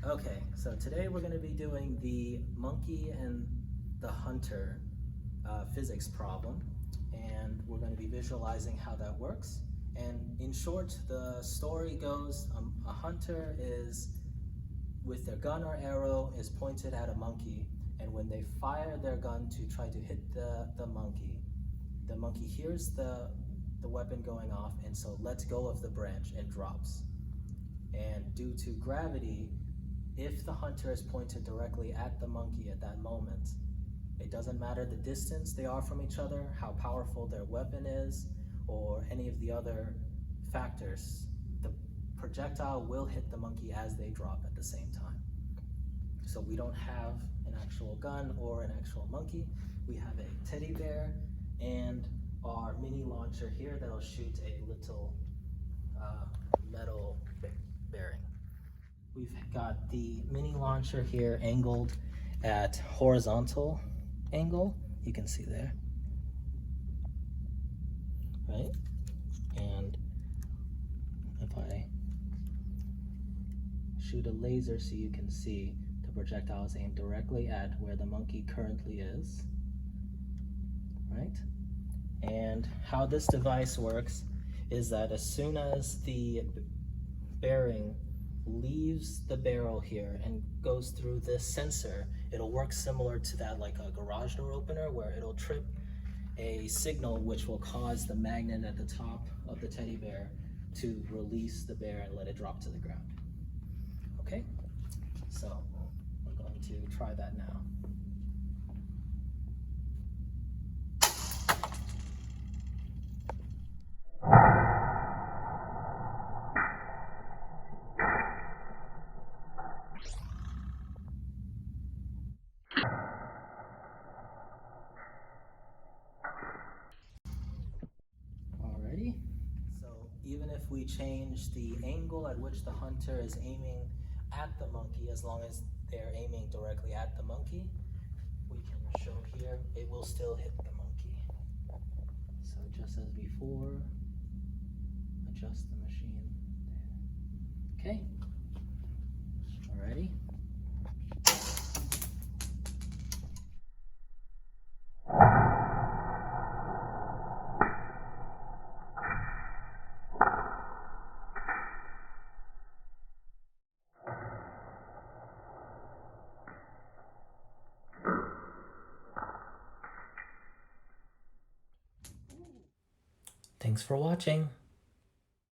Okay, so today we're going to be doing the monkey and the hunter physics problem, and we're going to be visualizing how that works. And in short, the story goes, a hunter is, with their gun or arrow, is pointed at a monkey, and when they fire their gun to try to hit the monkey hears the weapon going off, and so lets go of the branch and drops. And due to gravity, if the hunter is pointed directly at the monkey at that moment, it doesn't matter the distance they are from each other, how powerful their weapon is, or any of the other factors, the projectile will hit the monkey as they drop at the same time. So we don't have an actual gun or an actual monkey. We have a teddy bear and our mini launcher here that'll shoot a little metal bearing. We've got the mini launcher here angled at horizontal angle. You can see there, right? And if I shoot a laser so you can see, the projectile is aimed directly at where the monkey currently is, right? And how this device works is that as soon as the bearing leaves the barrel here and goes through this sensor, it'll work similar to that, like a garage door opener, where it'll trip a signal which will cause the magnet at the top of the teddy bear to release the bear and let it drop to the ground. Okay, so we're going to try that now. Alrighty, so even if we change the angle at which the hunter is aiming at the monkey, as long as they're aiming directly at the monkey, we can show here, it will still hit the monkey. So just as before, adjust the machine. Okay, alrighty. Thanks for watching.